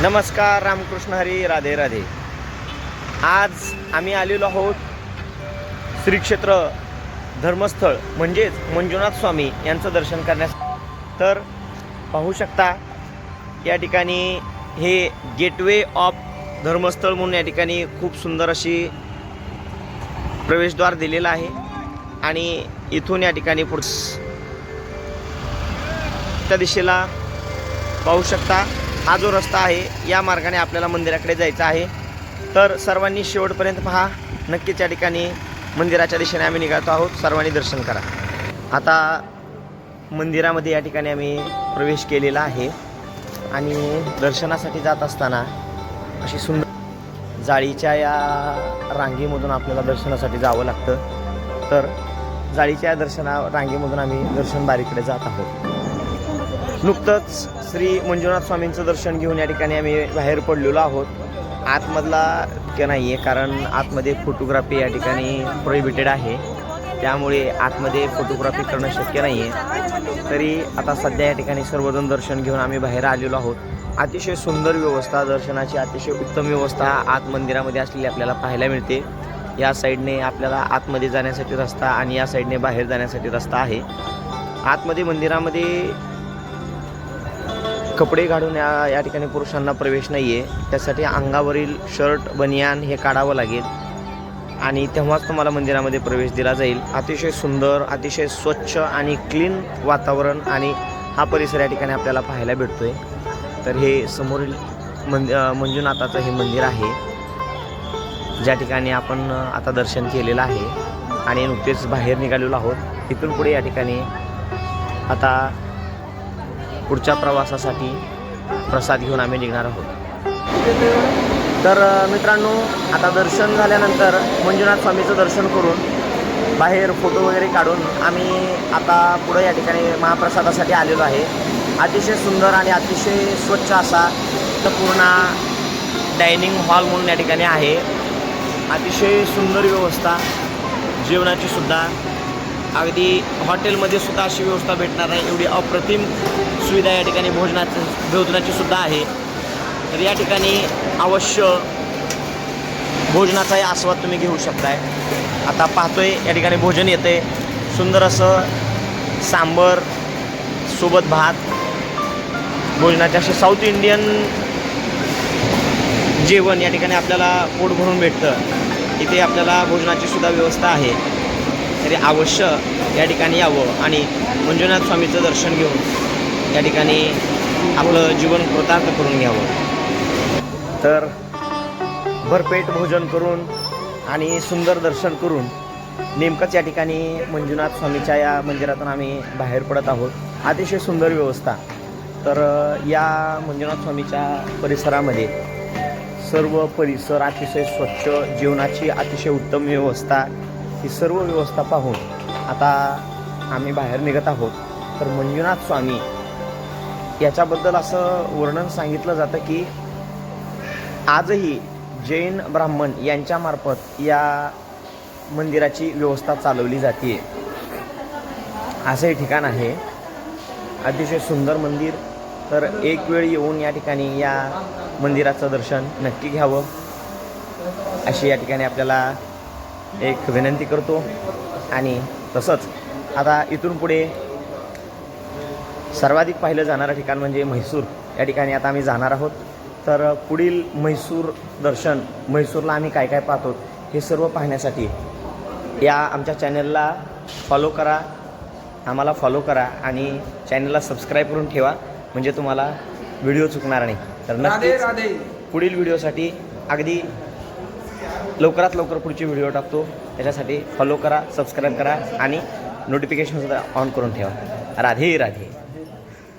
नमस्कार, रामकृष्ण हरी, राधे राधे. आज आम्ही आलेलो आहोत श्री क्षेत्र धर्मस्थळ म्हणजेच मंजुनाथ स्वामी यांचं दर्शन करण्यास. तर पाहू शकता या ठिकाणी हे गेटवे ऑफ धर्मस्थळ म्हणून या ठिकाणी खूप सुंदर अशी प्रवेशद्वार दिलेला आहे आणि इथून या ठिकाणी पुढच्या दिशेला पाहू शकता हा जो रस्ता आहे या मार्गाने आपल्याला मंदिराकडे जायचं आहे. तर सर्वांनी शेवटपर्यंत पहा. नक्कीच या ठिकाणी मंदिराच्या दिशेने आम्ही निघतो आहोत. सर्वांनी दर्शन करा. आता मंदिरामध्ये या ठिकाणी आम्ही प्रवेश केलेला आहे आणि दर्शनासाठी जात असताना अशी सुंदर जाळीच्या या रांगेमधून आपल्याला दर्शनासाठी जावं लागतं. तर जाळीच्या रांगेमधून आम्ही दर्शन बारीकडे जात आहोत. नुकतंच श्री मंजुनाथ स्वामींचं दर्शन घेऊन या ठिकाणी आम्ही बाहेर पडलेलो आहोत. आतमधला शक्य नाही आहे कारण आतमध्ये फोटोग्राफी या ठिकाणी प्रोहिबिटेड आहे, त्यामुळे आतमध्ये फोटोग्राफी करणं शक्य नाही आहे. तरी आता सध्या या ठिकाणी सर्वजण दर्शन घेऊन आम्ही बाहेर आलेलो आहोत. अतिशय सुंदर व्यवस्था, दर्शनाची अतिशय उत्तम व्यवस्था आत मंदिरामध्ये असलेली आपल्याला पाहायला मिळते. या साईडने आपल्याला आतमध्ये जाण्यासाठी रस्ता आणि या साईडने बाहेर जाण्यासाठी रस्ता आहे. आतमध्ये मंदिरामध्ये कपडे घालून या ठिकाणी पुरुषांना प्रवेश नाही आहे. त्यासाठी अंगावरील शर्ट बनियान हे काढावं लागेल आणि तेव्हाच तुम्हाला मंदिरामध्ये प्रवेश दिला जाईल. अतिशय सुंदर, अतिशय स्वच्छ आणि क्लीन वातावरण आणि हा परिसर या ठिकाणी आपल्याला पाहायला भेटतो आहे. तर हे समोरील मंजुनाथाचं हे मंदिर आहे ज्या ठिकाणी आपण आता दर्शन केलेलं आहे आणि नुकतेच बाहेर निघालेलो आहोत. इथून पुढे या ठिकाणी आता पुढच्या प्रवासासाठी प्रसाद घेऊन आम्ही निघणार आहोत. तर मित्रांनो, आता दर्शन झाल्यानंतर मंजुनाथ स्वामीचं दर्शन करून बाहेर फोटो वगैरे काढून आम्ही आता पुढे या ठिकाणी महाप्रसादासाठी आलेलो आहे. अतिशय सुंदर आणि अतिशय स्वच्छ असा पूर्ण डायनिंग हॉल म्हणून या ठिकाणी आहे. अतिशय सुंदर व्यवस्था, जेवणाची सुद्धा अगदी हॉटेलमध्ये सुद्धा अशी व्यवस्था भेटणार नाही एवढी अप्रतिम सुविधा या ठिकाणी भोजनाची सुद्धा आहे. तर या ठिकाणी अवश्य भोजनाचाही आस्वाद तुम्ही घेऊ शकताय. आता पाहतोय या ठिकाणी भोजन येते, सुंदर असं सांबर सोबत भात, भोजनाचे असे साऊथ इंडियन जेवण या ठिकाणी आपल्याला पोट भरून भेटतं. इथे आपल्याला भोजनाची सुद्धा व्यवस्था आहे. तरी अवश्य या ठिकाणी यावं आणि मंजुनाथ स्वामीचं दर्शन घेऊन या ठिकाणी आपलं जीवन कृतार्थ करून घ्यावं. तर भरपेट भोजन करून आणि सुंदर दर्शन करून नेमकंच या ठिकाणी मंजुनाथ स्वामीच्या या मंदिरातून आम्ही बाहेर पडत आहोत. अतिशय सुंदर व्यवस्था. तर या मंजुनाथ स्वामीच्या परिसरामध्ये सर्व परिसर अतिशय स्वच्छ, जेवणाची अतिशय उत्तम व्यवस्था, ही सर्व व्यवस्था पाहून आता आम्ही बाहेर निघत आहोत. तर मंजुनाथ स्वामी याच्याबद्दल असं वर्णन सांगितलं जातं की आजही जैन ब्राह्मण यांच्यामार्फत या मंदिराची व्यवस्था चालवली जाते. असं हे ठिकाण आहे. अतिशय सुंदर मंदिर. तर एक वेळ येऊन या ठिकाणी या मंदिराचं दर्शन नक्की घ्यावं अशी या ठिकाणी आपल्याला एक विनंती करतो. आणि तसंच आता इथून पुढे सर्वाधिक पाहिलं जाणारं ठिकाण म्हणजे म्हैसूर. या ठिकाणी आता आम्ही जाणार आहोत. तर पुढील म्हैसूर दर्शन, म्हैसूरला आम्ही काय काय पाहतो हे सर्व पाहण्यासाठी या आमच्या चॅनलला फॉलो करा, आम्हाला फॉलो करा आणि चॅनलला सबस्क्राईब करून ठेवा म्हणजे तुम्हाला व्हिडिओ चुकणार नाही. तर नक्कीच पुढील व्हिडिओसाठी अगदी लवकरात लवकर पुढची व्हिडिओ टाकतो. त्याच्यासाठी फॉलो करा, सबस्क्राईब करा आणि नोटिफिकेशनसुद्धा ऑन करून ठेवा. राधे राधे.